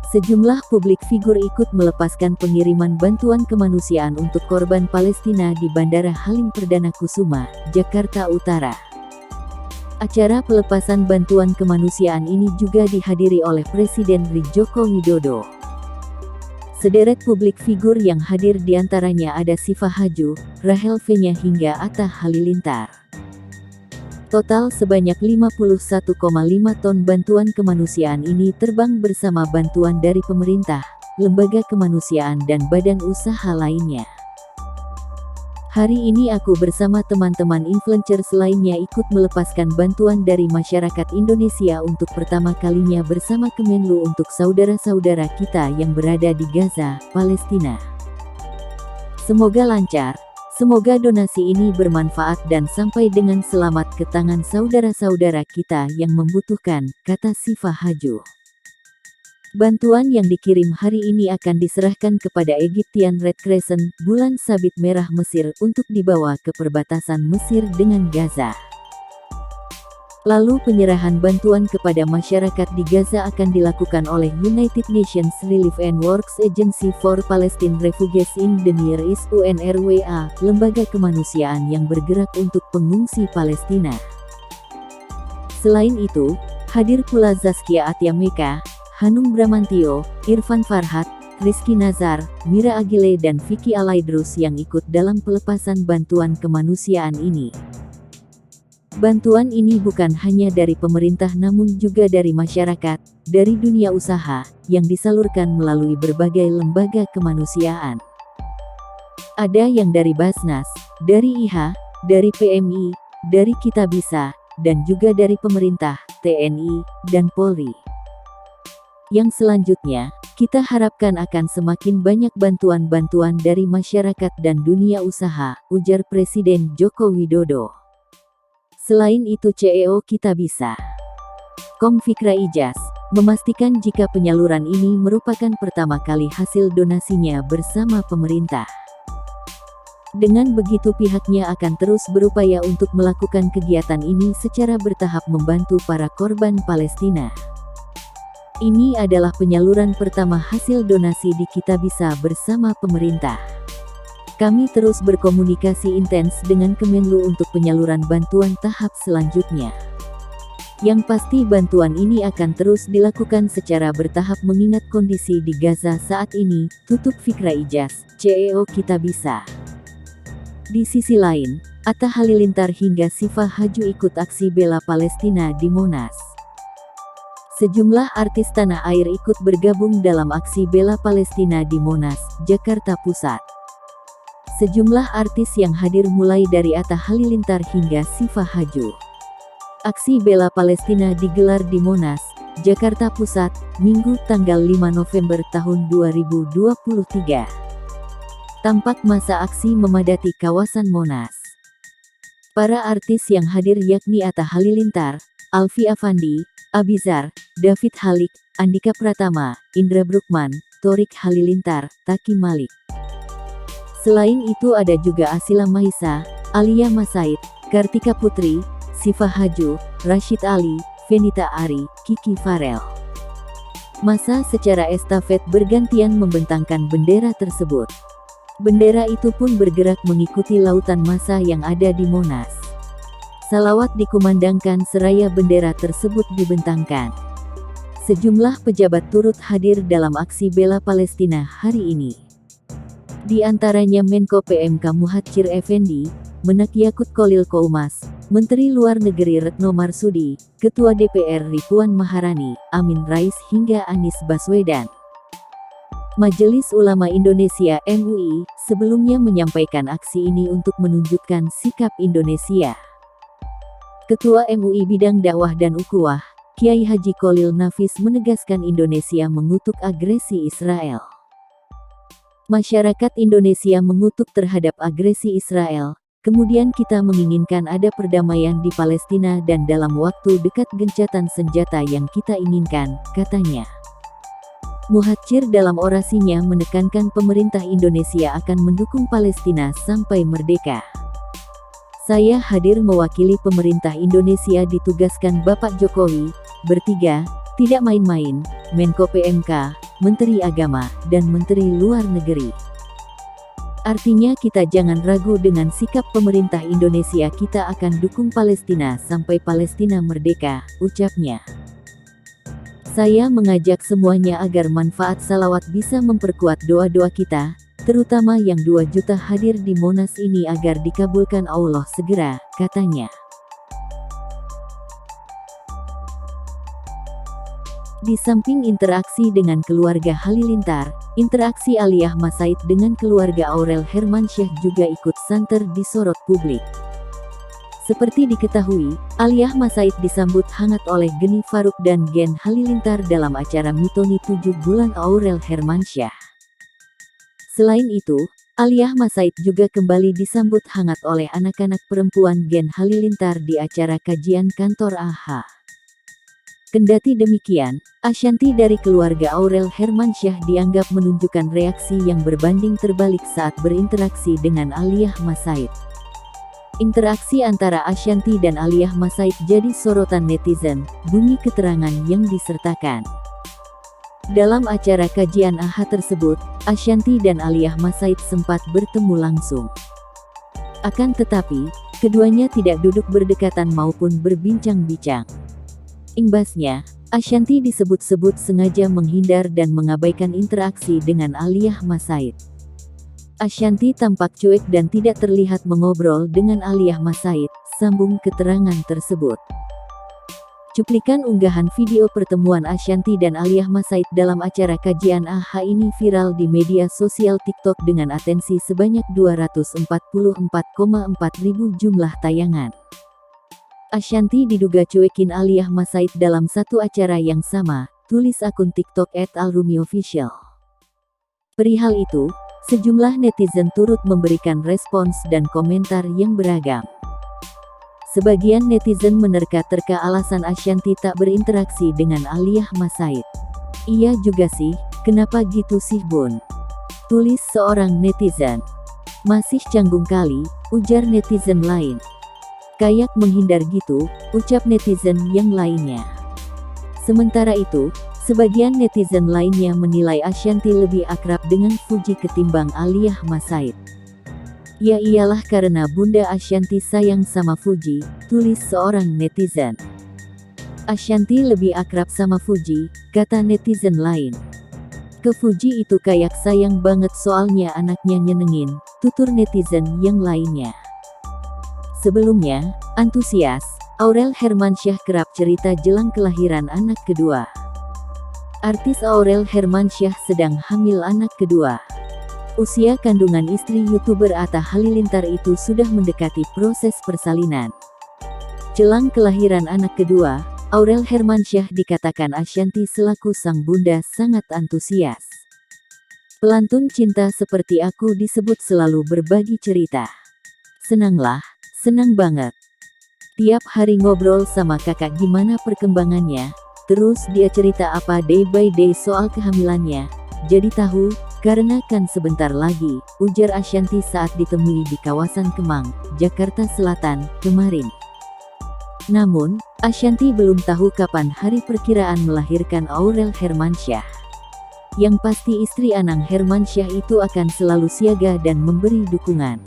Sejumlah publik figur ikut melepaskan pengiriman bantuan kemanusiaan untuk korban Palestina di Bandara Halim Perdana Kusuma, Jakarta Utara. Acara pelepasan bantuan kemanusiaan ini juga dihadiri oleh Presiden Joko Widodo. Sederet publik figur yang hadir diantaranya ada Siva Haju, Rahel Fenya hingga Atta Halilintar. Total sebanyak 51,5 ton bantuan kemanusiaan ini terbang bersama bantuan dari pemerintah, lembaga kemanusiaan dan badan usaha lainnya. Hari ini aku bersama teman-teman influencers lainnya ikut melepaskan bantuan dari masyarakat Indonesia untuk pertama kalinya bersama Kemenlu untuk saudara-saudara kita yang berada di Gaza, Palestina. Semoga lancar. Semoga donasi ini bermanfaat dan sampai dengan selamat ke tangan saudara-saudara kita yang membutuhkan, kata Siva Haju. Bantuan yang dikirim hari ini akan diserahkan kepada Egyptian Red Crescent, Bulan Sabit Merah Mesir untuk dibawa ke perbatasan Mesir dengan Gaza. Lalu penyerahan bantuan kepada masyarakat di Gaza akan dilakukan oleh United Nations Relief and Works Agency for Palestine Refugees in the Near East UNRWA, lembaga kemanusiaan yang bergerak untuk pengungsi Palestina. Selain itu, hadir pula Zaskia Atyameka, Hanung Bramantio, Irfan Farhat, Rizky Nazar, Mira Agile dan Vicky Alaidrus yang ikut dalam pelepasan bantuan kemanusiaan ini. Bantuan ini bukan hanya dari pemerintah namun juga dari masyarakat, dari dunia usaha, yang disalurkan melalui berbagai lembaga kemanusiaan. Ada yang dari Basnas, dari IHA, dari PMI, dari Kitabisa, dan juga dari pemerintah, TNI, dan Polri. Yang selanjutnya, kita harapkan akan semakin banyak bantuan-bantuan dari masyarakat dan dunia usaha, ujar Presiden Joko Widodo. Selain itu CEO Kitabisa, Fikra Ijaz, memastikan jika penyaluran ini merupakan pertama kali hasil donasinya bersama pemerintah. Dengan begitu pihaknya akan terus berupaya untuk melakukan kegiatan ini secara bertahap membantu para korban Palestina. Ini adalah penyaluran pertama hasil donasi di Kitabisa bersama pemerintah. Kami terus berkomunikasi intens dengan Kemenlu untuk penyaluran bantuan tahap selanjutnya. Yang pasti bantuan ini akan terus dilakukan secara bertahap mengingat kondisi di Gaza saat ini, tutup Fikra Ijaz, CEO Kitabisa. Di sisi lain, Atta Halilintar hingga Siva Haju ikut aksi bela Palestina di Monas. Sejumlah artis tanah air ikut bergabung dalam aksi bela Palestina di Monas, Jakarta Pusat. Sejumlah artis yang hadir mulai dari Atta Halilintar hingga Siva Haju. Aksi bela Palestina digelar di Monas, Jakarta Pusat, Minggu tanggal 5 November tahun 2023. Tampak massa aksi memadati kawasan Monas. Para artis yang hadir yakni Atta Halilintar, Alfi Afandi, Abizar, David Halik, Andika Pratama, Indra Bruggman, Thorik Halilintar, Taki Malik. Selain itu ada juga Asila Maisa, Alia Masaid, Kartika Putri, Siva Haju, Rashid Ali, Fenita Ari, Kiki Farel. Massa secara estafet bergantian membentangkan bendera tersebut. Bendera itu pun bergerak mengikuti lautan massa yang ada di Monas. Salawat dikumandangkan seraya bendera tersebut dibentangkan. Sejumlah pejabat turut hadir dalam aksi bela Palestina hari ini. Di antaranya Menko PMK Muhadjir Effendi, Menak Yakut Kholil Koumas, Menteri Luar Negeri Retno Marsudi, Ketua DPR Puan Maharani, Amin Rais hingga Anies Baswedan. Majelis Ulama Indonesia (MUI) sebelumnya menyampaikan aksi ini untuk menunjukkan sikap Indonesia. Ketua MUI Bidang Dakwah dan Ukhuwah, Kiai Haji Kholil Nafis menegaskan Indonesia mengutuk agresi Israel. Masyarakat Indonesia mengutuk terhadap agresi Israel, kemudian kita menginginkan ada perdamaian di Palestina dan dalam waktu dekat gencatan senjata yang kita inginkan, katanya. Muhadjir dalam orasinya menekankan pemerintah Indonesia akan mendukung Palestina sampai merdeka. Saya hadir mewakili pemerintah Indonesia ditugaskan Bapak Jokowi, bertiga, tidak main-main, Menko PMK, Menteri Agama, dan Menteri Luar Negeri. Artinya kita jangan ragu dengan sikap pemerintah Indonesia, kita akan dukung Palestina sampai Palestina merdeka, ucapnya. Saya mengajak semuanya agar manfaat salawat bisa memperkuat doa-doa kita, terutama yang 2 juta hadir di Monas ini agar dikabulkan Allah segera, katanya. Di samping interaksi dengan keluarga Halilintar, interaksi Aliyah Masaid dengan keluarga Aurel Hermansyah juga ikut santer disorot publik. Seperti diketahui, Aliyah Masaid disambut hangat oleh Geni Faruk dan Gen Halilintar dalam acara Mitoni 7 bulan Aurel Hermansyah. Selain itu, Aliyah Masaid juga kembali disambut hangat oleh anak-anak perempuan Gen Halilintar di acara kajian kantor AHA. Kendati demikian, Ashanti dari keluarga Aurel Hermansyah dianggap menunjukkan reaksi yang berbanding terbalik saat berinteraksi dengan Aliyah Masaid. Interaksi antara Ashanti dan Aliyah Masaid jadi sorotan netizen, bunyi keterangan yang disertakan. Dalam acara kajian AHA tersebut, Ashanti dan Aliyah Masaid sempat bertemu langsung. Akan tetapi, keduanya tidak duduk berdekatan maupun berbincang-bincang. Imbasnya, Ashanti disebut-sebut sengaja menghindar dan mengabaikan interaksi dengan Aliyah Masaid. Ashanti tampak cuek dan tidak terlihat mengobrol dengan Aliyah Masaid, sambung keterangan tersebut. Cuplikan unggahan video pertemuan Ashanti dan Aliyah Masaid dalam acara kajian AHA ini viral di media sosial TikTok dengan atensi sebanyak 244,4 ribu jumlah tayangan. Ashanti diduga cuekin Aliyah Masaid dalam satu acara yang sama, tulis akun TikTok @alrumiofficial. Perihal itu, sejumlah netizen turut memberikan respons dan komentar yang beragam. Sebagian netizen menerka-terka alasan Ashanti tak berinteraksi dengan Aliyah Masaid. Iya juga sih, kenapa gitu sih Bun? Tulis seorang netizen. Masih canggung kali, ujar netizen lain. Kayak menghindar gitu, ucap netizen yang lainnya. Sementara itu, sebagian netizen lainnya menilai Ashanti lebih akrab dengan Fuji ketimbang Aliyah Masaid. Ya iyalah karena Bunda Ashanti sayang sama Fuji, tulis seorang netizen. Ashanti lebih akrab sama Fuji, kata netizen lain. Ke Fuji itu kayak sayang banget soalnya anaknya nyenengin, tutur netizen yang lainnya. Sebelumnya, antusias, Aurel Hermansyah kerap cerita jelang kelahiran anak kedua. Artis Aurel Hermansyah sedang hamil anak kedua. Usia kandungan istri YouTuber Atta Halilintar itu sudah mendekati proses persalinan. Jelang kelahiran anak kedua, Aurel Hermansyah dikatakan Ashanti selaku sang bunda sangat antusias. Pelantun cinta seperti aku disebut selalu berbagi cerita. Senanglah, senang banget. Tiap hari ngobrol sama kakak gimana perkembangannya, terus dia cerita apa day by day soal kehamilannya. Jadi tahu, karena kan sebentar lagi, ujar Ashanti saat ditemui di kawasan Kemang, Jakarta Selatan, kemarin. Namun, Ashanti belum tahu kapan hari perkiraan melahirkan Aurel Hermansyah. Yang pasti istri Anang Hermansyah itu akan selalu siaga dan memberi dukungan.